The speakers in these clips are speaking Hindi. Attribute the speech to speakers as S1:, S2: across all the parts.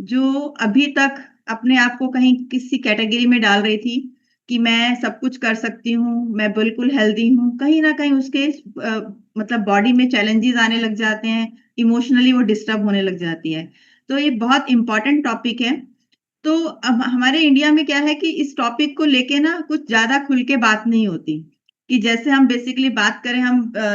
S1: जो अभी तक अपने आप को कहीं किसी कैटेगरी में डाल रही थी कि मैं सब कुछ कर सकती हूँ, मैं बिल्कुल हेल्दी हूँ, कहीं न कहीं उसके मतलब बॉडी में चैलेंजेज़ आने लग जाते हैं, इमोशनली वो डिस्टर्ब होने लग जाती है। तो ये बहुत इम्पोर्टेंट टॉपिक है। तो अब हमारे इंडिया में क्या है कि इस टॉपिक को लेके ना कुछ ज़्यादा खुल के बात नहीं होती, कि जैसे हम बेसिकली बात करें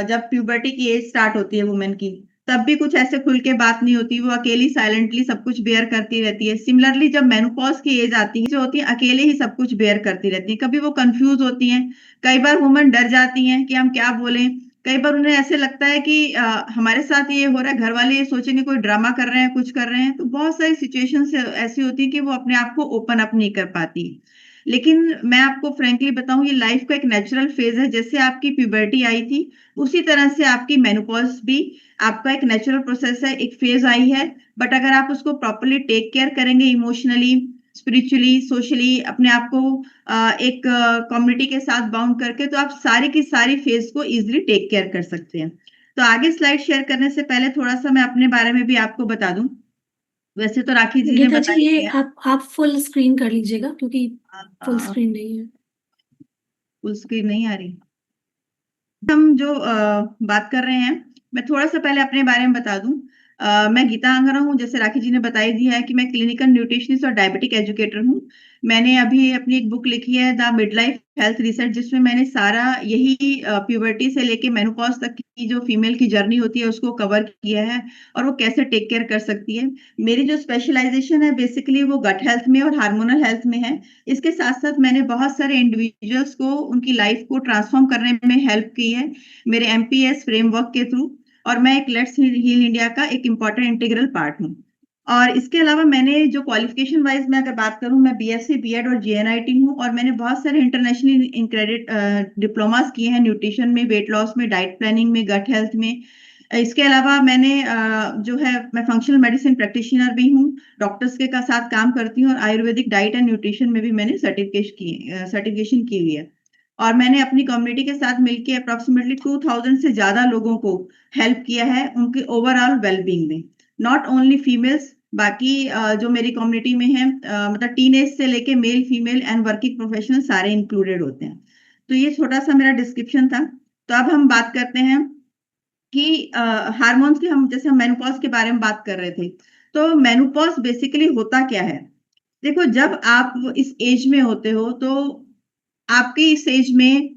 S1: जब प्यूबर्टी की एज स्टार्ट होती है वुमेन की, तब भी कुछ ऐसे खुल के बात नहीं होती, वो अकेली साइलेंटली सब कुछ बेयर करती रहती है। सिमिलरली जब मेनोपॉज़ की एज आती है, जो होती है अकेले ही सब कुछ बेयर करती रहती है। कभी वो कन्फ्यूज़ होती हैं, कई बार वुमेन डर जाती हैं कि हम क्या बोलें, कई बार उन्हें ऐसे लगता है कि हमारे साथ ये हो रहा है, घर वाले ये सोचेंगे कोई ड्रामा कर रहे हैं, कुछ कर रहे हैं। तो बहुत सारी सिचुएशंस ऐसी होती है कि वो अपने आप को ओपन अप नहीं कर पाती। लेकिन मैं आपको फ्रैंकली बताऊँ, ये लाइफ का एक नेचुरल फेज़ है। जैसे आपकी प्यूबर्टी आई थी, उसी तरह से आपकी मेनोपॉज़ भी आपका एक नेचुरल प्रोसेस है, एक फेज़ आई है। बट अगर आप उसको प्रॉपर्ली टेक केयर करेंगे इमोशनली, स्पिरिचुअली, सोशली अपने आप को एक कम्युनिटी के साथ बाउंड करके, तो आप सारी की सारी फेज़ को ईज़िली टेक केयर कर सकते हैं। तो आगे स्लाइड शेयर करने से पहले थोड़ा-सा मैं अपने बारे में भी आपको बता दूँ। वैसे तो राखी जी ने
S2: गीता जी,
S1: बता ही
S2: ये
S1: दिया।
S2: आप फुल स्क्रीन कर लीजिएगा क्योंकि फुल
S1: अ,
S2: स्क्रीन नहीं है।
S1: फुल स्क्रीन नहीं आ रही। हम जो बात कर रहे हैं, मैं थोड़ा-सा पहले अपने बारे में बता दूँ। मैं गीता आंगरा हूँ, जैसे राखी जी ने बता ही दिया है कि मैं क्लिनिकल न्यूट्रिशनिस्ट और डायबिटिक एजुकेटर हूँ। मैंने अभी अपनी एक बुक लिखी है द मिडलाइफ हेल्थ रीसेट, जिसमें मैंने सारा यही प्यूबर्टी से लेके मेनोपॉज़ तक की जो फीमेल की जर्नी होती है उसको कवर किया है और वो कैसे टेक केयर कर सकती है। मेरी जो स्पेशलाइज़ेशन है बेसिकली वो गट हेल्थ में और हार्मोनल हेल्थ में है। इसके साथ-साथ मैंने बहुत सारे इंडिविजुअल्स को उनकी लाइफ को ट्रांसफ़ॉर्म करने में हेल्प की है, मेरे एमपीएस फ्रेमवर्क के थ्रू। और मैं एक लेट्स हील इंडिया का एक इम्पोर्टेंट इंटीग्रल पार्ट हूँ। और इसके अलावा मैंने जो क्वालिफ़िकेशन वाइज़ मैं अगर बात करूँ, मैं बीएससी, बीएड और जेएनआईटी हूँ और मैंने बहुत सारे इंटरनेशनली क्रेडिट डिप्लोमास किए हैं न्यूट्रिशन में, वेट लॉस में, डाइट प्लानिंग में, गट हेल्थ में। इसके अलावा मैंने जो है मैं फंक्शनल मेडिसिन प्रैक्टिशनर भी हूँ, डॉक्टर्स के का साथ काम करती हूँ और आयुर्वेदिक डाइट एंड न्यूट्रिशन में भी मैंने सर्टिफ़िकेशन की हुई है। और मैंने अपनी कम्युनिटी के साथ मिलके अप्रॉक्सिमेटली 2000 से ज़्यादा लोगों को हेल्प किया है उनके ओवरऑल वेल-बीइंग में। नॉट ओनली फीमेल्स, बाकी जो मेरी कम्युनिटी में है, मतलब टीनेज से लेके male, female and working professional सारे इंक्लूडेड होते हैं। तो ये छोटा-सा मेरा डिस्क्रिप्शन था। तो अब हम बात करते हैं कि हार्मोन्स की, हम जैसे हम मेनोपॉज़ के बारे में बात कर रहे थे। तो मेनोपॉज़ बेसिकली होता क्या है? देखो, जब आप इस एज में होते हो तो आपकी इस एज में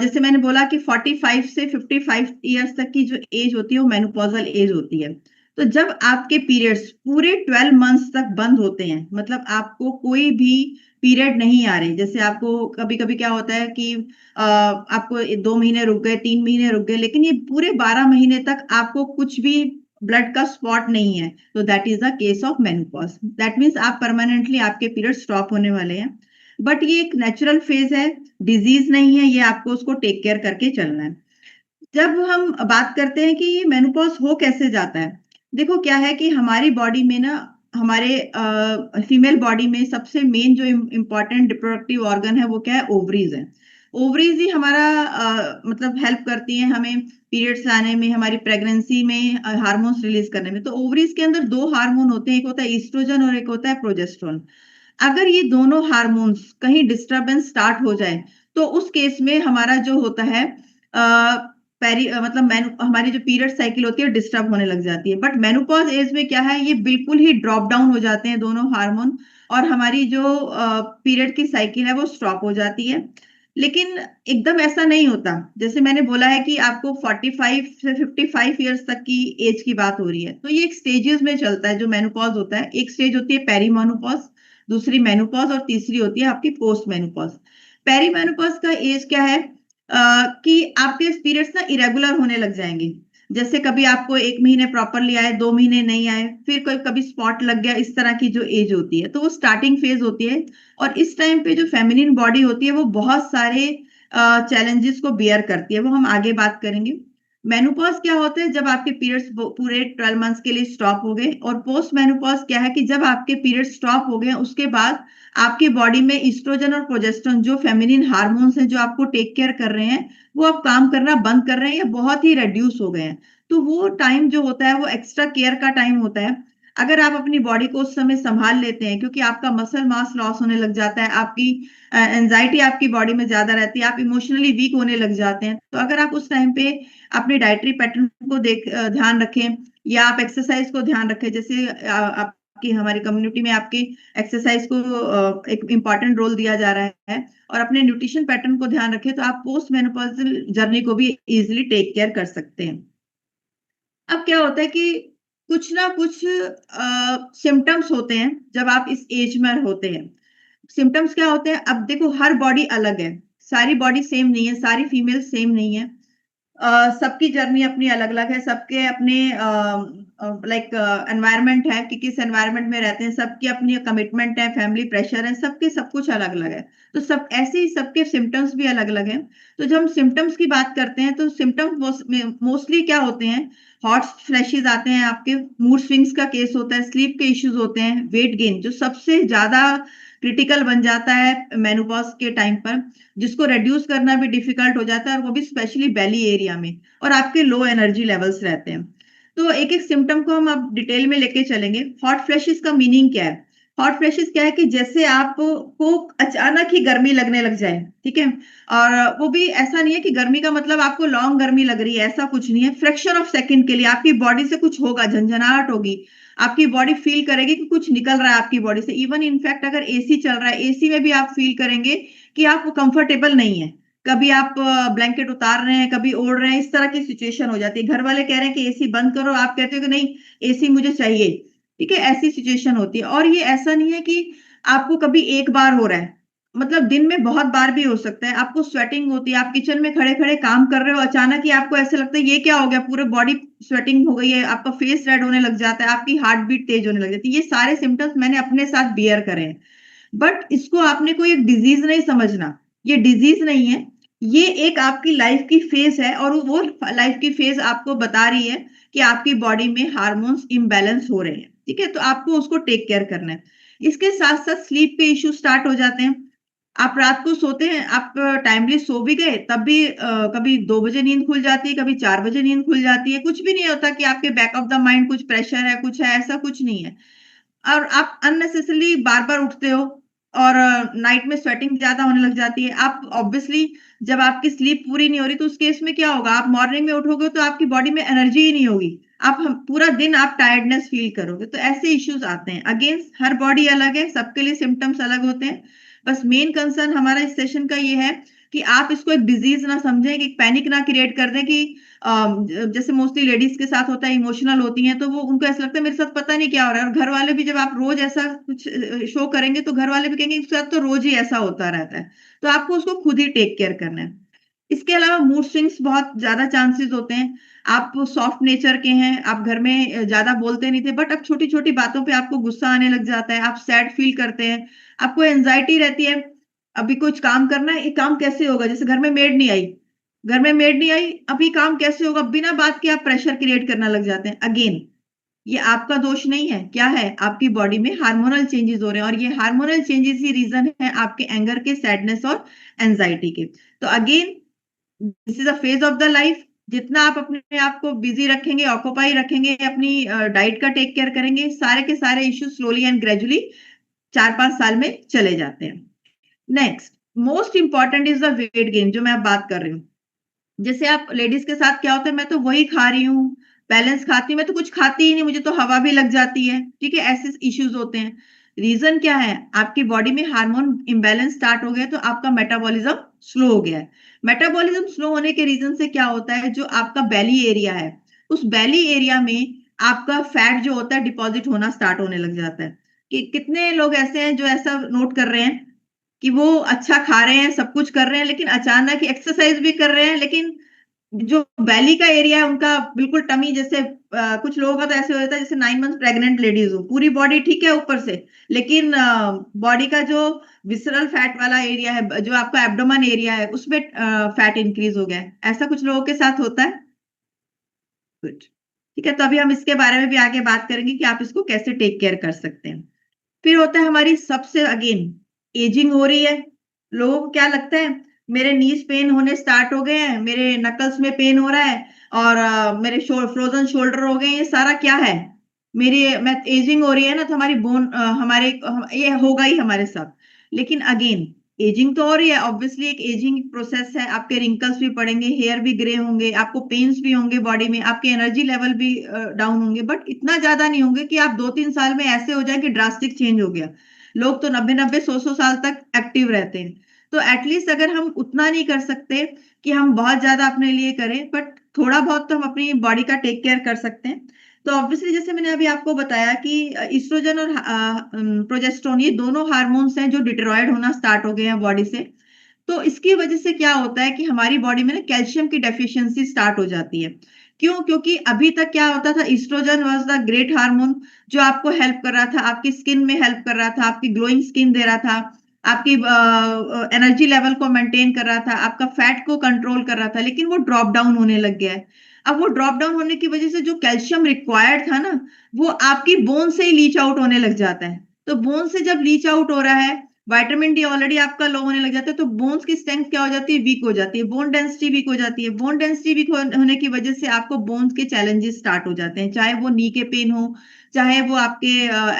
S1: जैसे मैंने बोला कि 45 से 55 इयर्स तक की जो एज होती है वो मेनोपॉज़ल एज होती है। तो जब आपके पीरियड्स पूरे 12 मंथ्स तक बंद होते हैं, मतलब आपको कोई भी पीरियड नहीं आ रहे, जैसे आपको कभी-कभी क्या होता है कि आपको 2 महीने रुक गए, 3 महीने रुक गए, लेकिन ये पूरे 12 महीने तक आपको कुछ भी ब्लड का स्पॉट नहीं है, तो that is the case of menopause. That means आप परमानेंटली आपके पीरियड स्टॉप होने वाले हैं। बट ये एक नेचुरल फेज़ है, डिज़ीज़ नहीं है, ये आपको उसको टेक केयर करके चलना है। जब हम बात करते हैं कि ये मेनोपॉज़ हो कैसे जाता है? देखो, क्या है कि हमारी बॉडी में ना, हमारे फीमेल बॉडी में सबसे मेन जो इम्पोर्टेंट रिप्रोडक्टिव ऑर्गन है वो क्या है? ओवरीज़ है। ओवरीज़ ही हमारा मतलब हेल्प करती हैं हमें पीरियड्स आने में, हमारी प्रेगनेंसी में, हार्मोन्स रिलीज़ करने में। तो ओवरीज़ के अंदर 2 हार्मोन होते हैं, एक होता है ईस्ट्रोजन और एक होता है प्रोजेस्टेरोन। अगर ये दोनों हार्मोन्स कहीं डिस्टर्बेंस स्टार्ट हो जाए, तो उस केस में हमारा जो होता है मतलब हमारी जो पीरियड साइकिल होती है डिस्टर्ब होने लग जाती है। बट मेनोपॉज़ एज में क्या है, ये बिल्कुल ही ड्रॉप डाउन हो जाते हैं दोनों हार्मोन और हमारी जो पीरियड की साइकिल है वो स्टॉप हो जाती है। लेकिन एकदम ऐसा नहीं होता। जैसे मैंने बोला है कि आपको 45 से 55 इयर्स तक की एज की बात हो रही है। तो ये एक स्टेजेस में चलता है जो मेनोपॉज़ होता है। एक स्टेज होती है पेरीमेनोपॉज़, दूसरी मेनोपॉज़ और तीसरी होती है आपकी पोस्ट मेनोपॉज़। पेरीमेनोपॉज़ का एज क्या है, कि आपके पीरियड्स ना इरेगुलर होने लग जाएँगे। जैसे कभी आपको 1 महीने प्रॉपरली आए, 2 महीने नहीं आए, फिर कोई कभी स्पॉट लग गया, इस तरह की जो एज होती है। तो वो स्टार्टिंग फेज़ होती है और इस टाइम पे जो फेमिनिन बॉडी होती है वो बहुत सारे चैलेंजेस को बियर करती है, वो हम आगे बात करेंगे। मेनोपॉज़ क्या होता है, जब आपके पीरियड्स पूरे 12 मंथ्स के लिए स्टॉप हो गए। और पोस्ट मेनोपॉज़ क्या है कि जब आपके पीरियड्स स्टॉप हो गए उसके बाद आपकी बॉडी में एस्ट्रोजन और प्रोजेस्टेरोन जो फेमिनिन हार्मोन्स हैं, जो आपको टेक केयर कर रहे हैं, वो अब काम करना बंद कर रहे हैं या बहुत ही रिड्यूस हो गए हैं। तो वो टाइम जो होता है वो एक्स्ट्रा केयर का टाइम होता है। अगर आप अपनी बॉडी को उस समय संभाल लेते हैं, क्योंकि आपका मसल मास लॉस होने लग जाता है, आपकी एंजाइटी आपकी बॉडी में ज्यादा रहती है, आप इमोशनली वीक होने लग जाते हैं। तो अगर आप उस टाइम पे अपने डाइटरी पैटर्न को ध्यान रखें, या आप एक्सरसाइज को ध्यान रखें, जैसे आपकी हमारी कम्युनिटी में आपकी एक्सरसाइज को एक इम्पॉर्टेंट रोल दिया जा रहा है, और अपने न्यूट्रिशन पैटर्न को ध्यान रखें, तो आप पोस्ट मेनोपॉजल जर्नी को भी इजिली टेक केयर कर सकते हैं। अब क्या होता है कि कुछ ना कुछ सिम्पटम्स होते हैं जब आप इस एज में होते हैं। सिम्पटम्स क्या होते हैं? अब देखो, हर बॉडी अलग है, सारी बॉडी सेम नहीं है, सारी फीमेल सेम नहीं है। सबकी जर्नी अपनी अलग-अलग है, सबके अपने लाइक एनवायरनमेंट है कि किस एनवायरनमेंट में रहते हैं, सबकी अपनी कमिटमेंट है, फैमिली प्रेशर है, सबके सब कुछ अलग-अलग है। तो सब ऐसे ही सबके सिम्पटम्स भी अलग-अलग हैं। तो जब हम सिम्पटम्स की बात करते हैं, तो सिम्पटम्स मोस्टली क्या होते हैं? हॉट फ्लैशेस आते हैं आपके, मूड स्विंग्स का केस होता है, स्लीप के इश्यूज होते हैं, वेट गेन जो सबसे ज़्यादा क्रिटिकल बन जाता है मेनोपॉज़ के टाइम पर, जिसको रिड्यूस करना भी डिफिकल्ट हो जाता है, और वो भी स्पेशली बेली एरिया में, और आपके लो एनर्जी लेवल्स रहते हैं। तो एक-एक सिम्पटम को हम अब डिटेल में लेके चलेंगे। हॉट फ्लैशेस का मीनिंग क्या है? हॉट फ्लैशेस क्या है कि जैसे आपको अचानक ही गर्मी लगने लग जाए, ठीक है? और वो भी ऐसा नहीं है कि गर्मी का मतलब आपको लॉन्ग गर्मी लग रही है, ऐसा कुछ नहीं है। फ्रैक्शन ऑफ सेकंड के लिए आपकी बॉडी से कुछ होगा, झंझनाहट होगी। आपकी बॉडी फील करेगी कि कुछ निकल रहा है आपकी बॉडी से। इवन इनफैक्ट अगर एसी चल रहा है, एसी में भी आप फील करेंगे कि आप कंफर्टेबल नहीं है। कभी आप ब्लैंकेट उतार रहे हैं, कभी ओढ़ रहे हैं, इस तरह की सिचुएशन हो जाती है। घर वाले कह रहे हैं कि एसी बंद करो, आप कहते हो कि नहीं, एसी मुझे चाहिए। ठीक है? ऐसी सिचुएशन होती है, और ये ऐसा नहीं है कि आपको कभी एक बार हो रहा है। मतलब दिन में बहुत बार भी हो सकता है। आपको स्वेटिंग होती है, आप किचन में खड़े-खड़े काम कर रहे हो, अचानक ही आपको ऐसा लगता है ये क्या हो गया? पूरे बॉडी स्वेटिंग हो गई है, आपका फेस रेड होने लग जाता है, आपकी हार्ट बीट तेज होने लग जाती है। ये सारे सिम्पटम्स मैंने अपने साथ बियर करे हैं। बट इसको आपने कोई एक डिजीज नहीं समझना। ये डिजीज नहीं है। ये एक आपकी लाइफ की फेज है, और वो लाइफ की फेज आपको बता रही है कि आपकी बॉडी में हार्मोन्स इम्बैलेंस हो रहे हैं। ठीक है? तो आपको उसको टेक केयर करना है। इसके साथ-साथ स्लीप के इश्यू स्टार्ट हो जाते हैं। आप रात को सोते हैं, आप टाइमली सो भी गए, तब भी कभी 2 बजे नींद खुल जाती है, कभी 4 बजे नींद खुल जाती है। कुछ भी नहीं होता कि आपके बैक ऑफ द माइंड कुछ प्रेशर है, कुछ है, ऐसा कुछ नहीं है। और आप अननेसेसरीली बार-बार उठते हो, और नाइट में स्वेटिंग ज़्यादा होने लग जाती है। आप ऑब्वियसली जब आपकी स्लीप पूरी नहीं हो रही, तो उस केस में क्या होगा? आप मॉर्निंग में उठोगे तो आपकी बॉडी में एनर्जी ही नहीं होगी। आप हम पूरा दिन आप टायर्डनेस फील करोगे। तो ऐसे इश्यूज़ आते हैं। अगेन, हर बॉडी अलग है, सबके लिए सिम्पटम्स अलग होते हैं। बस मेन कंसर्न हमारा इस सेशन का ये है कि आप इसको एक डिज़ीज़ ना समझें, कि पैनिक ना क्रिएट कर दें कि जैसे मोस्टली लेडीज़ के साथ होता है, इमोशनल होती हैं, तो वो उनको ऐसा लगता है मेरे साथ पता नहीं क्या हो रहा है, और घर वाले भी जब आप रोज़ ऐसा कुछ शो करेंगे, तो घर वाले भी कहेंगे इसके साथ तो रोज़ ही ऐसा होता रहता है। तो आपको उसको खुद ही टेक केयर करना है। इसके अलावा मूड स्विंग्स बहुत ज़्यादा चांसेस होते हैं। आप सॉफ्ट नेचर के हैं, आप घर में ज़्यादा बोलते नहीं थे, बट अब छोटी-छोटी बातों पे आपको गुस्सा आने लग जाता है, आप सैड फील करते हैं, आपको एंग्ज़ायटी रहती है। अभी कुछ काम करना है, ये काम कैसे होगा? जैसे घर में मेड नहीं आई, घर में मेड नहीं आई, अभी काम कैसे होगा? बिना बात के आप प्रेशर क्रिएट करने लग जाते हैं। अगेन, ये आपका दोष नहीं है, क्या है? आपकी बॉडी में हार्मोनल चेंजेज़ हो रहे हैं, और ये हार्मोनल चेंजेज़ ही रीज़न है आपके एंगर के, सैडनेस और एंग्ज़ायटी के। तो again, this is a phase of the life. जितना आप अपने आप को बिज़ी रखेंगे, ऑक्यूपाई रखेंगे, अपनी डाइट का टेक केयर करेंगे, सारे के सारे इश्यूज़ स्लोली एंड ग्रेजुअली 4-5 साल में चले जाते हैं। Next, most important is the weight gain, जो मैं अब बात कर रही हूँ। जैसे आप लेडीज़ के साथ क्या होता है, मैं तो वही खा रही हूँ, बैलेंस खाती हूँ, मैं तो कुछ खाती ही नहीं, मुझे तो हवा भी लग जाती है, ठीक है? ऐसे इश्यूज़ होते हैं। रीज़न क्या है? आपकी बॉडी में हार्मोन इम्बैलेंस स्टार्ट हो गया है, तो आपका मेटाबॉलिज़्म स्लो हो गया है। मेटाबॉलिज़्म स्लो होने के रीज़न से क्या होता है, जो आपका बेली एरिया है, उस बेली एरिया में आपका फैट जो होता है डिपॉज़िट होना स्टार्ट होने लग जाता है। कि कितने लोग ऐसे हैं जो ऐसा नोट कर रहे हैं कि वो अच्छा खा रहे हैं, सब कुछ कर रहे हैं, लेकिन अचानक एक्सरसाइज़ भी कर रहे हैं, लेकिन जो बेली का एरिया है उनका बिल्कुल टमी जैसे कुछ लोगों का तो ऐसे हो जाता है जैसे 9 मंथ्स प्रेग्नेंट लेडीज़ हो, पूरी बॉडी ठीक है ऊपर से, लेकिन बॉडी का जो विसरल फैट वाला एरिया है, जो आपका एब्डोमेन एरिया है, उसमें फैट इंक्रीज़ हो गया है। ऐसा कुछ लोगों के साथ होता है? गुड। ठीक है, तो अभी हम इसके बारे में भी आगे बात करेंगे कि आप इसको कैसे टेक केयर कर सकते हैं। फिर होता है हमारी सबसे अगेन, एजिंग हो रही है। लोगों को क्या लगता है, मेरे नीज़ पेन होने स्टार्ट हो गए हैं, मेरे नकल्स में पेन हो रहा है, और मेरे फ्रोज़न शोल्डर हो गए हैं, ये सारा क्या है? मैं एजिंग हो रही है ना, तो हमारी बोन ये होगा ही हमारे साथ। लेकिन अगेन एजिंग तो हो रही है, ऑब्वियसली एक एजिंग प्रोसेस है, आपके रिंकल्स भी पड़ेंगे, हेयर भी ग्रे होंगे, आपको पेन्स भी होंगे बॉडी में, आपके एनर्जी लेवल भी डाउन होंगे, बट इतना ज्यादा नहीं होंगे कि आप 2-3 साल में ऐसे हो जाए कि ड्रास्टिक चेंज हो गया। लोग तो 90-90 100-100 साल तक एक्टिव रहते हैं। तो एटलीस्ट अगर हम उतना नहीं कर सकते कि हम बहुत ज्यादा अपने लिए करें, बट थोड़ा बहुत तो हम अपनी बॉडी का टेक केयर कर सकते हैं। तो ऑब्वियसली जैसे मैंने अभी आपको बताया कि ईस्ट्रोजन और प्रोजेस्टेरोन ये दोनों हार्मोन्स हैं जो डिटेरॉयड होना स्टार्ट हो गए हैं बॉडी से। तो इसकी वजह से क्या होता है कि हमारी बॉडी में ना कैल्शियम की डेफिशिएंसी स्टार्ट हो जाती है। क्यों? क्योंकि अभी तक क्या होता था, oestrogen was the great hormone जो आपको हेल्प कर रहा था, आपकी स्किन में हेल्प कर रहा था, आपकी ग्लोइंग स्किन दे रहा था, आपकी एनर्जी लेवल को मेंटेन कर रहा था, आपका फैट को कंट्रोल कर रहा था, लेकिन वो ड्रॉप डाउन होने लग गया है। अब वो ड्रॉप डाउन होने की वजह से जो कैल्शियम रिक्वायर्ड था ना, वो आपकी बोन से ही लीच आउट होने लग जाता है। तो बोन से जब लीच आउट हो रहा है, विटामिन डी ऑलरेडी आपका लो होने लग जाता है, तो बोन्स की स्ट्रेंथ क्या हो जाती है? वीक हो जाती है, बोन डेंसिटी वीक हो जाती है। बोन डेंसिटी वीक होने की वजह से आपको बोन्स के चैलेंजेस स्टार्ट हो जाते हैं, चाहे वो नी के पेन हो, चाहे वो आपके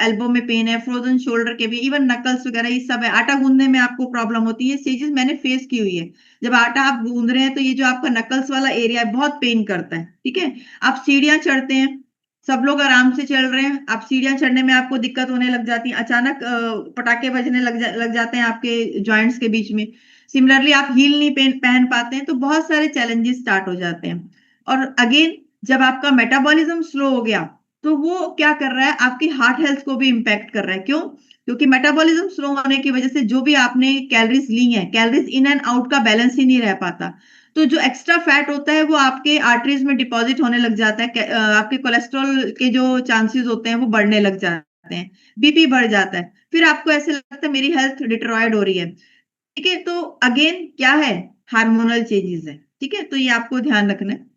S1: एल्बो में पेन है, फ्रोजन शोल्डर के भी, इवन नकल्स वगैरह ये सब है। आटा गूंदने में आपको प्रॉब्लम होती है, स्टेजेस मैंने फेस की हुई है। जब आटा आप गूंद रहे हैं तो ये जो आपका नकल्स वाला एरिया है बहुत पेन करता है, ठीक है? आप सीढ़ियां चढ़ते हैं, सब लोग आराम से चल रहे हैं, आप सीढ़ियां चढ़ने में आपको दिक्कत होने लग जाती है, अचानक पटाखे बजने लग जाते हैं आपके जॉइंट्स के बीच में। सिमिलरली आप हील नहीं पहन पाते हैं, तो बहुत सारे चैलेंजेस स्टार्ट हो जाते हैं। और अगेन जब आपका मेटाबॉलिज्म स्लो हो गया, तो वो क्या कर रहा है, आपकी हार्ट हेल्थ को भी इम्पैक्ट कर रहा है। क्यों? क्योंकि मेटाबॉलिज्म स्लो होने की वजह से जो भी आपने कैलोरीज ली हैं, कैलोरीज इन एंड आउट का बैलेंस ही नहीं रह पाता। तो जो एक्स्ट्रा फैट होता है वो आपके आर्टरीज में डिपॉजिट होने लग जाता है, आपके कोलेस्ट्रॉल के जो चांसेस होते हैं वो बढ़ने लग जाते हैं, बीपी बढ़ जाता है, फिर आपको ऐसे लगता है मेरी हेल्थ डिटेरियोरेट हो रही है। ठीक है? तो अगेन क्या है? हार्मोनल चेंजेस है। ठीक है? तो ये आपको ध्यान रखना है।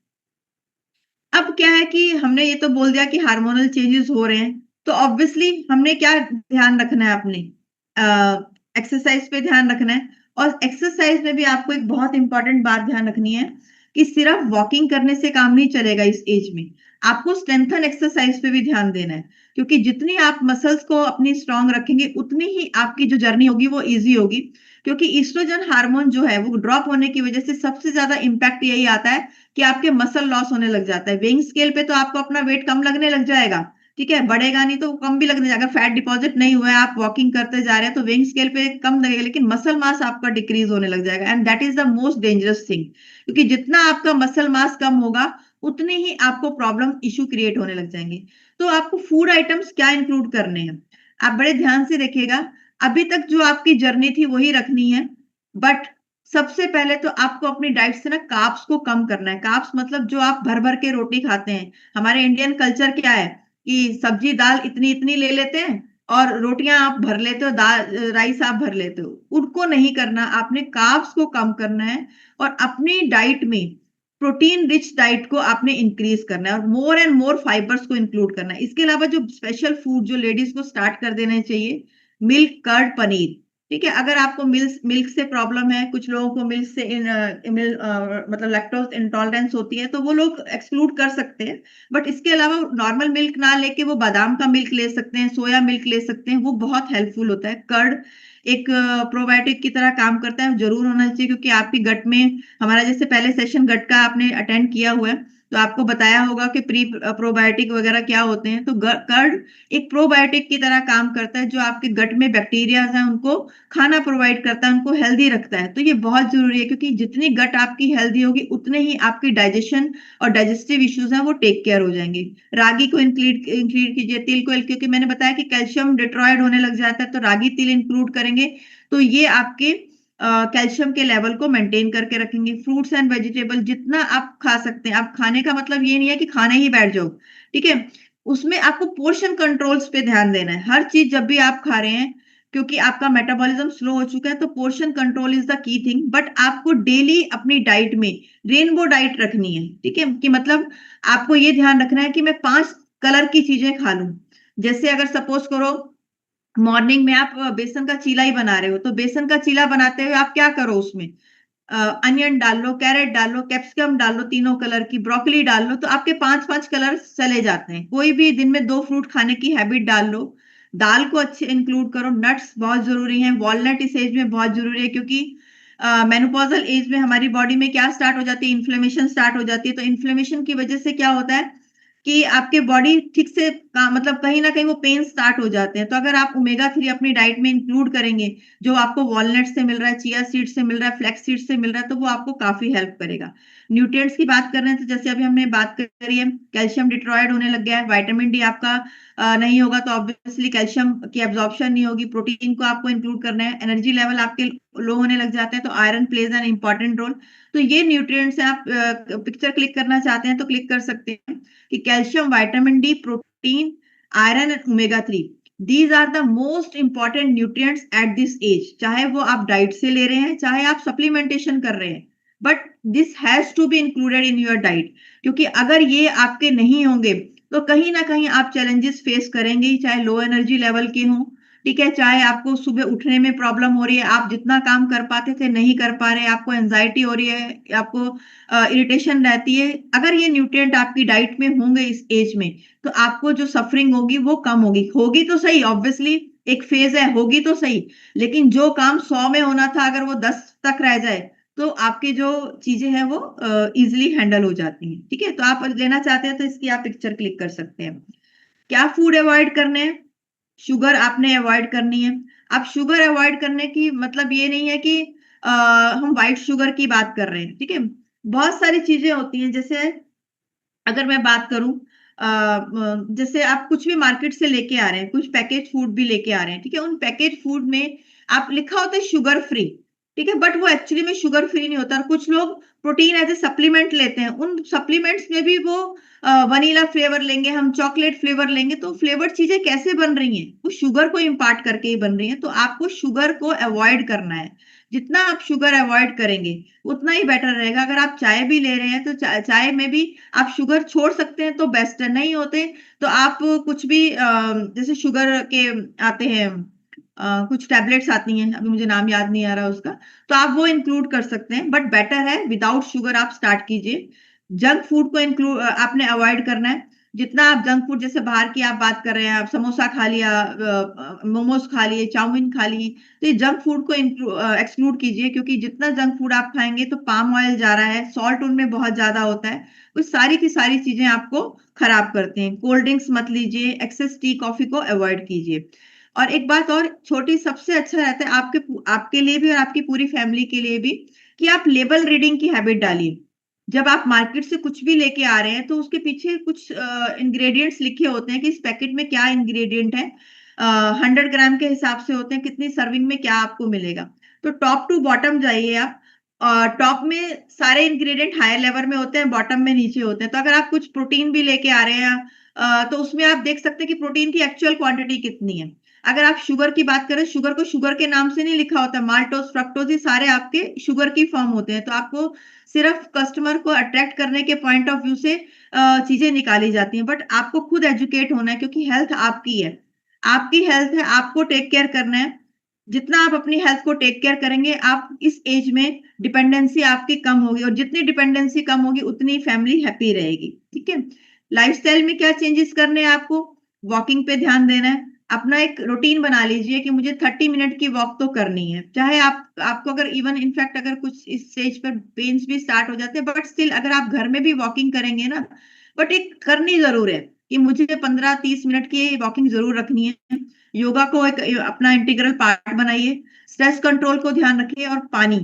S1: अब क्या है कि हमने ये तो बोल दिया कि हार्मोनल चेंजेस हो रहे हैं, तो ऑब्वियसली हमने क्या ध्यान रखना है अपने एक्सरसाइज पे ध्यान रखना है। और एक्सरसाइज में भी आपको एक बहुत इंपॉर्टेंट बात ध्यान रखनी है कि सिर्फ वॉकिंग करने से काम नहीं चलेगा इस एज में। आपको स्ट्रेंथन एक्सरसाइज पे भी ध्यान देना है, क्योंकि जितनी आप मसल्स को अपनी स्ट्रांग रखेंगे उतनी ही आपकी जो जर्नी होगी वो इजी होगी। क्योंकि ईस्ट्रोजन हार्मोन जो है वो ड्रॉप होने की वजह से सबसे ज्यादा इंपैक्ट यही आता है कि आपके मसल लॉस होने लग जाता है। वेइंग स्केल पे तो आपको अपना वेट कम लगने लग जाएगा, ठीक है? बढ़ेगा नहीं तो कम भी लगने जाएगा। फैट डिपॉजिट नहीं हुआ है, आप वॉकिंग करते जा रहे हैं, तो वेइंग स्केल पे कम लगेगा, लेकिन मसल मास आपका डिक्रीज होने लग जाएगा, and that is the most dangerous thing. क्योंकि जितना आपका मसल मास कम होगा, उतनी ही आपको प्रॉब्लम इश्यू क्रिएट होने लग जाएंगे। तो आपको फूड आइटम्स क्या इंक्लूड करने हैं, आप बड़े ध्यान से देखिएगा। अभी तक जो आपकी जर्नी थी वही रखनी है, बट सबसे पहले तो आपको अपनी डाइट से ना कार्ब्स को कम करना है। कार्ब्स मतलब जो आप भर-भर के रोटी खाते हैं। हमारे इंडियन कल्चर क्या है कि सब्जी दाल इतनी-इतनी ले लेते हैं और रोटियां आप भर लेते हो, राइस आप भर लेते हो। उनको नहीं करना, आपने कार्ब्स को कम करना है और अपनी डाइट में प्रोटीन रिच डाइट को आपने इंक्रीज करना है और मोर एंड मोर फाइबर्स को इंक्लूड करना है। इसके अलावा जो स्पेशल फूड जो लेडीज को स्टार्ट कर देने चाहिए, मिल्क, कर्ड, पनीर। ठीक है? अगर आपको मिल्क मिल्क से प्रॉब्लम है, कुछ लोगों को मिल्क से मतलब लैक्टोज इंटॉलरेंस होती है, तो वो लोग एक्सक्लूड कर सकते हैं। बट इसके अलावा नॉर्मल मिल्क ना लेके वो बादाम का मिल्क ले सकते हैं, सोया मिल्क ले सकते हैं, वो बहुत हेल्पफुल होता है। कर्ड एक प्रोबायोटिक की तरह काम करता है, जरूर होना चाहिए, क्योंकि आपकी गट में, हमारा जैसे पहले सेशन गट का आपने अटेंड किया हुआ है, तो आपको बताया होगा कि प्री प्रोबायोटिक वगैरह क्या होते हैं। तो कर्ड एक प्रोबायोटिक की तरह काम करता है, जो आपके गट में बैक्टीरियाज हैं उनको खाना प्रोवाइड करता है, उनको हेल्दी रखता है। तो ये बहुत ज़रूरी है, क्योंकि जितनी गट आपकी हेल्दी होगी, उतने ही आपकी डाइजेशन और डाइजेस्टिव इश्यूज़ हैं वो टेक केयर हो जाएँगे। रागी को इंक्लूड कीजिए, तिल को, क्योंकि मैंने बताया कि कैल्शियम डिट्रॉयड होने लग जाता है, तो रागी, तिल इंक्लूड करेंगे, तो ये आपके कैल्शियम के लेवल को मेंटेन करके रखेंगे। फ्रूट्स एंड वेजिटेबल जितना आप खा सकते हैं, आप खाने का मतलब ये नहीं है कि खाने ही बैठ जाओ, ठीक है? उसमें आपको पोर्शन कंट्रोल्स पे ध्यान देना है। हर चीज़ जब भी आप खा रहे हैं, क्योंकि आपका मेटाबॉलिज्म स्लो हो चुका है, तो portion control is the key thing. But आपको डेली अपनी डाइट में रेनबो डाइट रखनी है, ठीक है? कि मतलब आपको ये ध्यान रखना है कि मैं 5 कलर की चीजें खा लूं। जैसे अगर सपोज करो मॉर्निंग में आप बेसन का चीला ही बना रहे हो, तो बेसन का चीला बनाते हुए आप क्या करो उसमें, अनियन डाल लो, कैरेट डाल लो, कैप्सिकम डाल लो, तीनों कलर की ब्रोकली डाल लो, तो आपके 5-5 कलर चले जाते हैं। कोई भी दिन में 2 फ्रूट खाने की हैबिट डाल लो। दाल को अच्छे इंक्लूड करो। नट्स बहुत जरूरी हैं। वॉलनट इस एज में बहुत जरूरी है, क्योंकि मेनोपॉजल एज में हमारी बॉडी में क्या स्टार्ट हो जाती है, इन्फ्लेमेशन स्टार्ट हो जाती है। तो इन्फ्लेमेशन की वजह से क्या होता है कि आपके बॉडी ठीक से मतलब कहीं ना कहीं वो पेन स्टार्ट हो जाते हैं। तो अगर आप ओमेगा 3 अपनी डाइट में इंक्लूड करेंगे, जो आपको वॉलनट से मिल रहा है, चिया सीड से मिल रहा है, फ्लैक्स सीड से मिल रहा है, तो वो आपको काफी हेल्प करेगा। न्यूट्रिएंट्स की बात कर रहे हैं, तो जैसे अभी हमने बात करी है, कैल्शियम डिट्रॉयड होने लग गया है। विटामिन डी आपका नहीं होगा तो ऑब्वियसली कैल्शियम की एब्जॉर्प्शन नहीं होगी। प्रोटीन को आपको इंक्लूड करना है। एनर्जी लेवल आपके लो होने लग जाते हैं, तो iron plays an important role. तो ये न्यूट्रिएंट्स हैं। आप पिक्चर क्लिक करना चाहते हैं तो क्लिक कर सकते हैं कि calcium, vitamin D, protein, iron and omega 3, these are the most important nutrients at this age. चाहे वो आप डाइट से ले रहे हैं, चाहे आप सप्लीमेंटेशन कर रहे हैं, but this has to be included in your diet. क्योंकि अगर ये आपके नहीं होंगे तो कहीं ना कहीं आप चैलेंजेस फेस करेंगे ही, चाहे लो एनर्जी लेवल के हों, ठीक है, चाहे आपको सुबह उठने में प्रॉब्लम हो रही है, आप जितना काम कर पाते थे नहीं कर पा रहे, आपको एंजाइटी हो रही है, आपको इरिटेशन रहती है, अगर ये न्यूट्रिएंट आपकी डाइट में होंगे इस एज में, तो आपको जो सफरिंग होगी वो कम होगी। होगी तो सही, ऑब्वियसली एक फेज है, होगी तो सही, लेकिन जो काम 100 में होना था अगर वो 10 तक रह जाए, तो आपकी जो चीजें हैं वो इजिली हैंडल हो जाती हैं। ठीक है, तो आप लेना चाहते हैं तो इसकी आप पिक्चर क्लिक कर सकते हैं। क्या फूड अवॉइड करने हैं? शुगर आपने अवॉइड करनी है। अब शुगर अवॉइड करने की मतलब ये नहीं है कि हम व्हाइट शुगर की बात कर रहे हैं, ठीक है। बहुत सारी चीजें होती हैं, जैसे अगर मैं बात करूं, जैसे आप कुछ भी मार्केट से लेके आ रहे हैं, कुछ पैकेज फूड भी लेके आ रहे हैं, ठीक है, उन पैकेज फूड में आप लिखा होता है शुगर फ्री, ठीक है, बट वो एक्चुअली में शुगर फ्री नहीं होता। और कुछ लोग प्रोटीन एज ए सप्लीमेंट लेते हैं, उन सप्लीमेंट्स में भी वो वनीला फ्लेवर लेंगे, हम चॉकलेट फ्लेवर लेंगे, तो फ्लेवर्ड चीजें कैसे बन रही हैं? वो शुगर को इम्पार्ट करके ही बन रही हैं। तो आपको शुगर को अवॉइड करना है। जितना आप शुगर अवॉइड करेंगे उतना ही बेटर रहेगा। अगर आप चाय भी ले रहे हैं तो चाय में भी आप शुगर छोड़ सकते हैं तो बेस्ट है। नहीं होते तो आप कुछ भी जैसे शुगर के आते हैं, कुछ टैबलेट्स आती हैं, अभी मुझे नाम याद नहीं आ रहा उसका, तो आप वो इंक्लूड कर सकते हैं, बट बेटर है विदाउट शुगर आप स्टार्ट कीजिए। जंक फूड को इंक्लूड आपने अवॉइड करना है। जितना आप जंक फूड, जैसे बाहर की आप बात कर रहे हैं, आप समोसा खा लिया, मोमोज खा लिए, चाउमीन खा ली, तो ये जंक फूड को एक्सक्लूड कीजिए। क्योंकि जितना जंक फूड आप खाएंगे तो पाम ऑयल जा रहा है, सॉल्ट उनमें बहुत ज्यादा होता है, वो सारी की सारी चीजें आपको खराब करते हैं। कोल्ड ड्रिंक्स मत लीजिए, एक्सेस टी कॉफी को अवॉइड कीजिए। और एक बात और छोटी, सबसे अच्छा रहता है आपके आपके लिए भी और आपकी पूरी फैमिली के लिए भी, कि आप लेबल रीडिंग की हैबिट डालिए। जब आप मार्केट से कुछ भी लेके आ रहे हैं तो उसके पीछे कुछ इंग्रेडिएंट्स लिखे होते हैं कि इस पैकेट में क्या इंग्रेडिएंट है। 100 ग्राम के हिसाब से होते हैं, कितनी सर्विंग में क्या आपको मिलेगा। तो टॉप टू बॉटम जाइए आप। टॉप में सारे इंग्रेडिएंट हायर लेवल में होते हैं, बॉटम में नीचे होते हैं। तो अगर आप कुछ प्रोटीन भी लेके आ रहे हैं, तो उसमें आप देख सकते हैं कि प्रोटीन की एक्चुअल क्वांटिटी कितनी है। अगर आप शुगर की बात करें, शुगर को शुगर के नाम से नहीं लिखा होता, माल्टोज, फ्रक्टोज, ये सारे आपके शुगर की फॉर्म होते हैं। तो आपको सिर्फ कस्टमर को अट्रैक्ट करने के पॉइंट ऑफ व्यू से चीजें निकाली जाती हैं, बट आपको खुद एजुकेट होना है, क्योंकि हेल्थ आपकी है, आपकी हेल्थ है, आपको टेक केयर करना है। जितना आप अपनी हेल्थ को टेक केयर करेंगे, आप इस एज में डिपेंडेंसी आपकी कम होगी, और जितनी डिपेंडेंसी कम होगी उतनी फैमिली हैप्पी रहेगी। ठीक है, लाइफस्टाइल में क्या चेंजेस करने हैं आपको? वॉकिंग पे ध्यान देना है। अपना एक रूटीन बना लीजिए कि मुझे 30 मिनट की वॉक तो करनी है। चाहे आपको अगर इवन इनफैक्ट अगर कुछ इस स्टेज पर पेन्स भी स्टार्ट हो जाते हैं, बट स्टिल अगर आप घर में भी वॉकिंग करेंगे ना, बट एक करनी जरूर है कि मुझे 15-30 मिनट की वॉकिंग जरूर रखनी है। योगा को एक अपना इंटीग्रल पार्ट बनाइए। स्ट्रेस कंट्रोल को ध्यान रखिए। और पानी,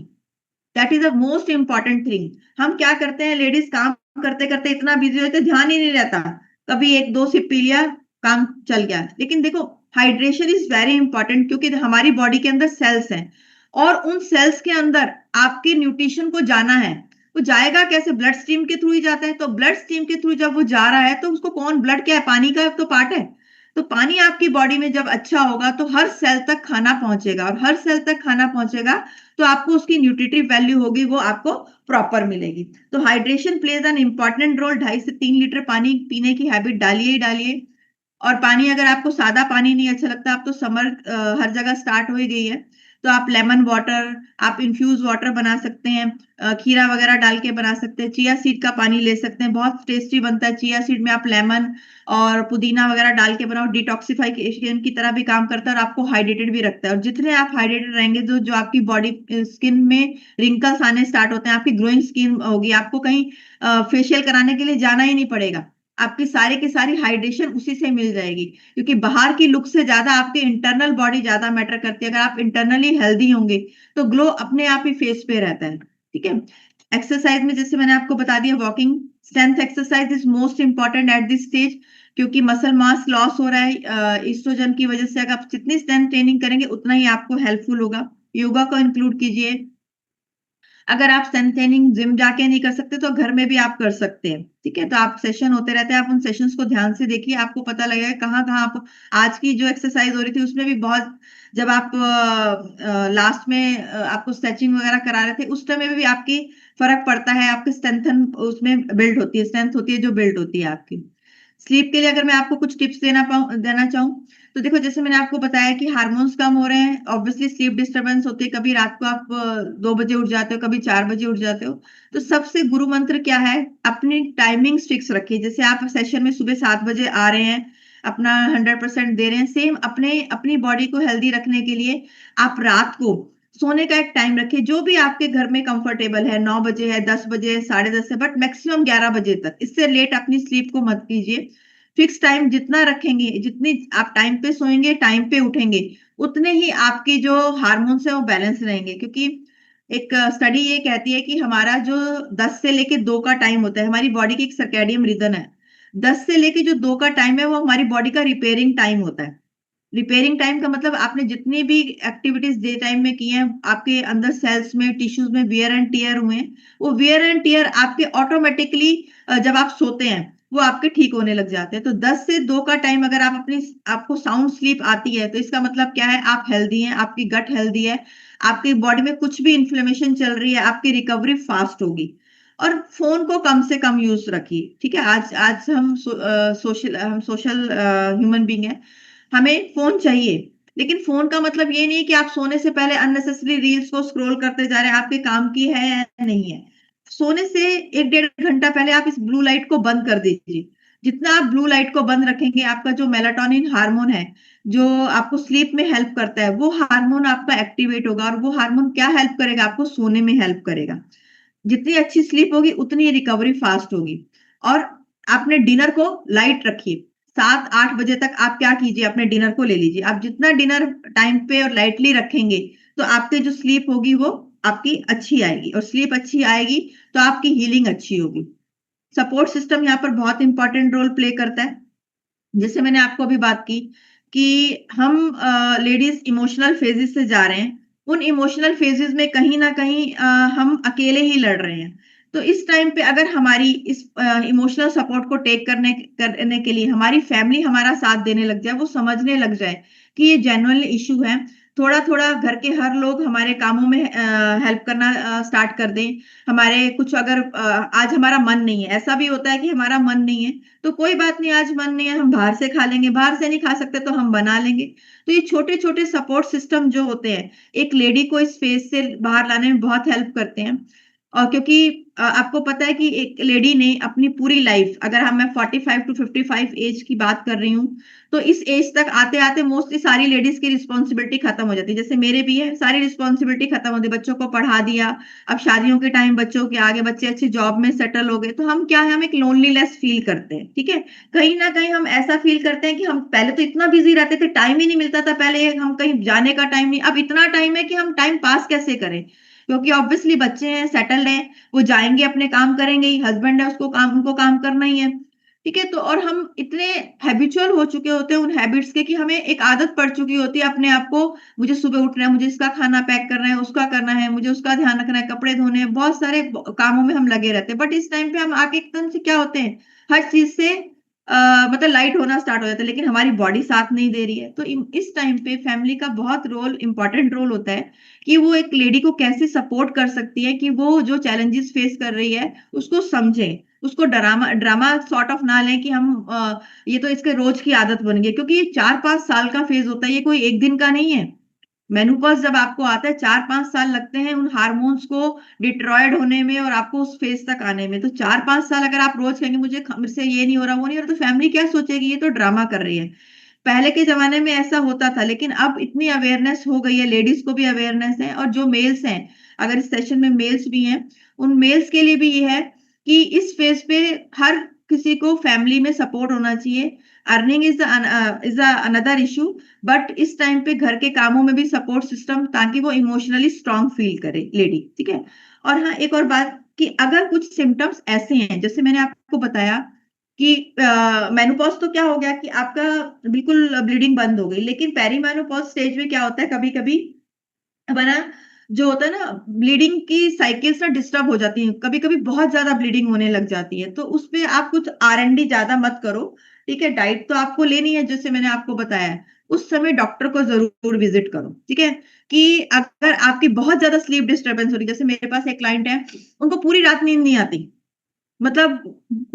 S1: that is the most important thing. हम क्या करते हैं, लेडीज काम करते करते इतना बिजी होते, ध्यान ही नहीं रहता, कभी एक दो सिप पी लिया, काम चल गया। लेकिन देखो, हाइड्रेशन इज वेरी इंपॉर्टेंट, क्योंकि हमारी बॉडी के अंदर सेल्स हैं, और उन सेल्स के अंदर आपके न्यूट्रिशन को जाना है। वो जाएगा कैसे? ब्लड स्ट्रीम के थ्रू ही जाता है। तो ब्लड स्ट्रीम के थ्रू जब वो जा रहा है तो उसको कौन, ब्लड क्या है, पानी का तो पार्ट है। तो पानी आपकी बॉडी में जब अच्छा होगा तो हर सेल तक खाना पहुंचेगा, और हर सेल तक खाना पहुंचेगा तो आपको उसकी न्यूट्रिटिव वैल्यू होगी, वो आपको प्रॉपर मिलेगी। तो hydration plays an important role. 2.5 से 3 लीटर पानी पीने की हैबिट डालिए ही डालिए। और पानी, अगर आपको सादा पानी नहीं अच्छा लगता, आप तो समर हर जगह स्टार्ट हो ही गई है, तो आप लेमन वाटर, आप इन्फ्यूज वाटर बना सकते हैं, खीरा वगैरह डाल के बना सकते हैं, चिया सीड का पानी ले सकते हैं, बहुत टेस्टी बनता है। चिया सीड में आप लेमन और पुदीना वगैरह डाल के बनाओ, डिटॉक्सिफिकेशन की तरह भी काम करता है और आपको हाइड्रेटेड भी रखता है। और जितने आप हाइड्रेटेड रहेंगे, जो जो आपकी बॉडी स्किन में रिंकल्स आने स्टार्ट होते हैं, आपकी ग्रोइंग स्किन होगी, आपको कहीं फेशियल कराने के लिए जाना ही नहीं पड़ेगा। आपकी सारी की सारी हाइड्रेशन उसी से मिल जाएगी, क्योंकि बाहर की लुक से ज्यादा आपके इंटरनल बॉडी ज्यादा मैटर करती है। अगर आप इंटरनली हेल्दी होंगे तो ग्लो अपने आप ही फेस पे रहता है। ठीक है। एक्सरसाइज में जैसे मैंने आपको बता दिया, walking, strength exercise is most important at this stage, क्योंकि मसल मास लॉस हो रहा है ईस्ट्रोजन की वजह से। अगर आप जितनी स्ट्रेंथ ट्रेनिंग करेंगे उतना ही आपको हेल्पफुल होगा। योगा को इंक्लूड कीजिए। अगर आप स्ट्रेंथ ट्रेनिंग जिम जाके नहीं कर सकते तो घर में भी आप कर सकते हैं। ठीक है। तो आप सेशन होते रहते हैं, आप उन सेशंस को ध्यान से देखिए, आपको पता लगेगा कहाँ कहाँ आप, आज की जो एक्सरसाइज हो रही थी उसमें भी बहुत, जब आप लास्ट में आपको स्ट्रेचिंग वगैरह करा रहे थे उस टाइम में भी आपकी फर्क पड़ता है, आपकी स्ट्रेंथन उसमें बिल्ड होती है, स्ट्रेंथ होती है जो बिल्ड होती है आपकी। स्लीप के लिए अगर मैं आपको कुछ टिप्स देना चाहूँ, तो देखो, जैसे मैंने आपको बताया कि हार्मोन्स कम हो रहे हैं, ऑब्वियसली स्लीप डिस्टरबेंस होती है, कभी रात को आप 2 बजे उठ जाते हो, कभी 4 बजे उठ जाते हो। तो सबसे गुरु मंत्र क्या है? अपनी टाइमिंग्स फिक्स रखिए। जैसे आप सेशन में सुबह 7 बजे आ रहे हैं, अपना 100% दे रहे हैं, सेम अपने अपनी बॉडी को हेल्दी रखने के लिए आप रात को सोने का एक टाइम रखिए, जो भी आपके घर में कंफर्टेबल है, 9 बजे है, 10 बजे है, 10:30 है, बट मैक्सिमम 11 बजे तक। इससे लेट अपनी स्लीप को मत कीजिए। फिक्स टाइम जितना रखेंगे, जितनी आप टाइम पे सोएंगे, टाइम पे उठेंगे, उतने ही आपके जो हार्मोन्स है वो बैलेंस रहेंगे। क्योंकि एक स्टडी ये कहती है कि हमारा जो 10 से लेके 2 का टाइम होता है, हमारी बॉडी की एक सर्कैडियन रिदम है। 10 से लेके जो 2 का टाइम है वो हमारी बॉडी का रिपेयरिंग टाइम होता है। रिपेयरिंग टाइम का मतलब आपने जितनी भी एक्टिविटीज डे टाइम में की हैं, आपके अंदर सेल्स में, टिश्यूज में वियर एंड टियर हुए हैं, वो वियर एंड टियर आपके ऑटोमेटिकली जब आप सोते हैं वो आपके ठीक होने लग जाते हैं। तो 10 से 2 का टाइम अगर आप अपनी, आपको साउंड स्लीप आती है, तो इसका मतलब क्या है? आप हेल्दी हैं, आपकी गट हेल्दी है, आपकी बॉडी में कुछ भी इन्फ्लेमेशन चल रही है, आपकी रिकवरी फास्ट होगी। और फोन को कम से कम यूज रखिए। ठीक है। आज आज हम सोशल ह्यूमन बींग है, हमें फ़ोन चाहिए, लेकिन फ़ोन का मतलब ये नहीं है कि आप सोने से पहले अननेसेसरी रील्स को स्क्रॉल करते जा रहे हैं, आपके काम की है या नहीं है। सोने से 1 डेढ़ घंटा पहले आप इस ब्लू लाइट को बंद कर दीजिए। जितना आप ब्लू लाइट को बंद रखेंगे, आपका जो मेलाटोनिन हार्मोन है, जो आपको स्लीप में हेल्प करता है, वो हार्मोन आपका एक्टिवेट होगा, और वो हार्मोन क्या हेल्प करेगा? आपको सोने में हेल्प करेगा। जितनी अच्छी स्लीप होगी उतनी रिकवरी फास्ट होगी। और आपने डिनर को लाइट रखिए। 7-8 बजे तक आप क्या कीजिए? अपने डिनर को ले लीजिए। आप जितना डिनर टाइम पे और लाइटली रखेंगे, तो आपकी जो स्लीप होगी वो आपकी अच्छी आएगी, और स्लीप अच्छी आएगी तो आपकी हीलिंग अच्छी होगी। सपोर्ट सिस्टम यहाँ पर बहुत इंपॉर्टेंट रोल प्ले करता है। जैसे मैंने आपको अभी बात की कि हम लेडीज इमोशनल फेजेस से जा रहे हैं, उन इमोशनल फेजेस में कहीं ना कहीं हम अकेले ही लड़ रहे हैं। तो इस टाइम पे अगर हमारी इस इमोशनल सपोर्ट को टेक करने के लिए हमारी फैमिली हमारा साथ देने लग जाए, वो समझने लग जाए कि ये जेन्युइन इशू है, थोड़ा थोड़ा घर के हर लोग हमारे कामों में हेल्प करना स्टार्ट कर दें। हमारे कुछ अगर आज हमारा मन नहीं है, ऐसा भी होता है कि हमारा मन नहीं है, तो कोई बात नहीं, आज मन नहीं है, हम बाहर से खा लेंगे, बाहर से नहीं खा सकते तो हम बना लेंगे। तो ये छोटे-छोटे सपोर्ट सिस्टम जो होते हैं, एक लेडी को इस फेज़ से बाहर लाने में बहुत हेल्प करते हैं। और क्योंकि आपको पता है कि एक लेडी ने अपनी पूरी लाइफ, अगर हम मैं 45 टू 55 एज की बात कर रही हूँ, तो इस एज तक आते-आते मोस्टली सारी लेडीज़ की रिस्पॉन्सिबिलिटी खत्म हो जाती है। जैसे मेरे भी है, सारी रिस्पॉन्सिबिलिटी खत्म होती है, बच्चों को पढ़ा दिया, अब शादियों के टाइम बच्चों के आगे, बच्चे अच्छी जॉब में सेटल हो गए, तो हम क्या है, हम एक लोनलीनेस फील करते हैं। ठीक है। कहीं ना कहीं हम ऐसा फील करते हैं कि हम पहले तो इतना बिजी रहते थे, टाइम ही नहीं मिलता था, पहले हम कहीं जाने का टाइम नहीं, अब इतना टाइम है कि हम टाइम पास कैसे करें? क्योंकि ऑब्वियसली बच्चे हैं, सेटल्ड हैं, वो जाएंगे, अपने काम करेंगे ही, हस्बैंड है, उसको काम, उनको काम करना ही है। ठीक है। तो और हम इतने हैबिचुअल हो चुके होते हैं उन हैबिट्स के, कि हमें एक आदत पड़ चुकी होती है अपने आप को, मुझे सुबह उठना है, मुझे इसका खाना पैक करना है, उसका करना है, मुझे उसका ध्यान रखना है, कपड़े धोने हैं, बहुत सारे कामों में हम लगे रहते हैं। बट इस टाइम पे हम आके एकदम से क्या होते हैं, हर चीज से मतलब लाइट होना स्टार्ट हो जाता है, लेकिन हमारी बॉडी साथ नहीं दे रही है। तो इस टाइम पे फैमिली का बहुत रोल, इंपॉर्टेंट रोल होता है, कि वो एक लेडी को कैसे सपोर्ट कर सकती है, कि वो जो चैलेंजेस फेस कर रही है उसको समझे, उसको ड्रामा ड्रामा सॉर्ट ऑफ ना लें कि हम ये तो इसके रोज की आदत बन गई, क्योंकि ये 4-5 साल का फेज होता है, ये कोई एक दिन का नहीं है। मेनोपॉज जब आपको आता है 4-5 साल लगते हैं उन हार्मोन्स को डिट्रॉयड होने में और आपको उस फेज तक आने में। तो 4-5 साल अगर आप रोज कहेंगे मेरे से ये नहीं हो रहा, वो नहीं हो रहा, तो फैमिली क्या सोचेगी, ये तो ड्रामा कर रही है। पहले के ज़माने में ऐसा होता था, लेकिन अब इतनी अवेयरनेस हो गई है, लेडीज़ को भी अवेयरनेस है और जो मेल्स हैं, अगर इस सेशन में मेल्स भी हैं, उन मेल्स के लिए भी ये है कि इस फेज़ पे हर किसी को फैमिली में सपोर्ट होना चाहिए। Earning is a another issue, but इस टाइम पे घर के कामों में भी सपोर्ट सिस्टम, ताकि वो इमोशनली स्ट्रॉन्ग फील करे लेडी, ठीक है? और हाँ, एक और बात कि अगर कुछ सिम्पटम्स ऐसे हैं, जैसे मैंने आपको बताया कि मेनोपॉज़ तो क्या हो गया कि आपका बिल्कुल ब्लीडिंग बंद हो गई, लेकिन पेरीमेनोपॉज़ स्टेज में क्या होता है कभी-कभी हमारा जो होता है ना, ब्लीडिंग की साइकिल्स ना डिस्टर्ब हो जाती हैं, कभी-कभी बहुत ज़्यादा ब्लीडिंग होने लग जाती है, तो उसपे आप कुछ आर-एन-डी ज़्यादा मत करो, ठीक है? डाइट तो आपको लेनी है जैसे मैंने आपको बताया है, उस समय डॉक्टर को ज़रूर विज़िट करो, ठीक है? कि अगर आपकी बहुत ज़्यादा स्लीप डिस्टर्बेंस हो रही है, जैसे मेरे पास एक क्लाइंट है, उनको पूरी रात नींद नहीं आती। मतलब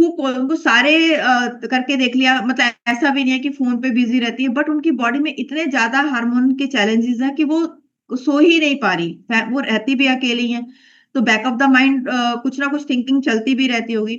S1: उनको सारे करके देख लिया, मतलब ऐसा भी नहीं है कि फ़ोन पे बिज़ी रहती है, बट उनकी बॉडी में इतने ज़्यादा हार्मोन के चैलेंजेज़ हैं कि वो सो ही नहीं पा रही। वो रहती भी अकेली हैं, तो बैक ऑफ द माइंड कुछ ना कुछ थिंकिंग चलती भी रहती होगी।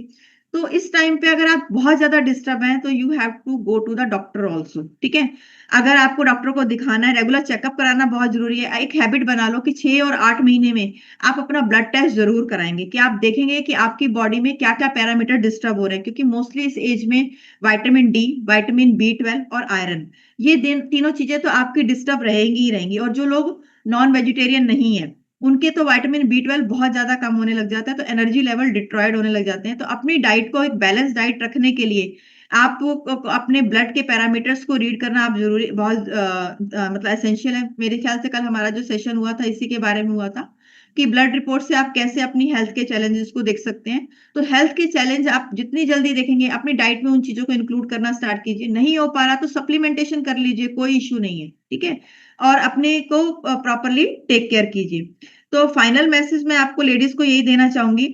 S1: तो इस टाइम पे अगर आप बहुत ज़्यादा डिस्टर्ब हैं, तो you have to go to the doctor also, ठीक है? अगर आपको डॉक्टर को दिखाना है, रेगुलर चेकअप कराना बहुत ज़रूरी है। एक हैबिट बना लो कि 6 और 8 महीने में आप अपना ब्लड टेस्ट ज़रूर कराएँगे, कि आप देखेंगे कि आपकी बॉडी में क्या-क्या पैरामीटर डिस्टर्ब हो रहे हैं, क्योंकि मोस्टली इस एज में विटामिन डी, विटामिन बी12 और आयरन, ये दिन तीनों चीज़ें तो आपकी डिस्टर्ब रहेंगी ही रहेंगी। और जो लोग नॉन वेजिटेरियन नहीं है, उनके तो विटामिन बी12 बहुत ज़्यादा कम होने लग जाता है, तो एनर्जी लेवल डिट्रॉयड होने लग जाते हैं। तो अपनी डाइट को एक बैलेंस डाइट रखने के लिए आपको अपने ब्लड के पैरामीटर्स को रीड करना आप ज़रूरी बहुत मतलब एसेंशियल है। मेरे ख्याल से कल हमारा जो सेशन हुआ था, इसी के बारे में हुआ था कि ब्लड रिपोर्ट से आप कैसे अपनी हेल्थ के चैलेंजेस को देख सकते हैं। तो हेल्थ के चैलेंज आप जितनी जल्दी देखेंगे, अपनी डाइट में उन चीज़ों को इंक्लूड करना स्टार्ट कीजिए। नहीं हो पा रहा तो सप्लीमेंटेशन कर लीजिए, कोई इश्यू नहीं है, ठीक है? और अपने को प्रॉपर्ली टेक केयर कीजिए। तो फाइनल मैसेज मैं आपको लेडीज़ को यही देना चाहूँगी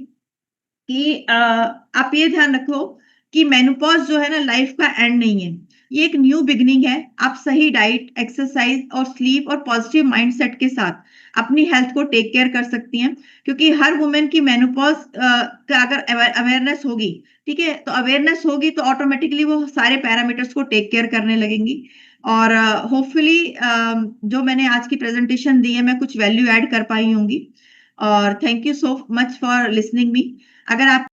S1: कि आप ये ध्यान रखो कि मेनोपॉज़ जो है ना, लाइफ का एंड नहीं है। ये एक न्यू बिगिनिंग है। आप सही डाइट, एक्सरसाइज़ और स्लीप और पॉज़िटिव माइंडसेट के साथ अपनी हेल्थ को टेक केयर कर सकती हैं, क्योंकि हर वुमन की मेनोपॉज़ का अगर अवेयरनेस होगी, ठीक है? तो अवेयरनेस होगी तो ऑटोमैटिकली वो सारे पैरामीटर्स को टेक केयर करने लगेंगी। और होपफुली जो मैंने आज की प्रेज़ेंटेशन दी है, मैं कुछ वैल्यू ऐड कर पाई होंगी। और thank you so much for listening me. अगर आप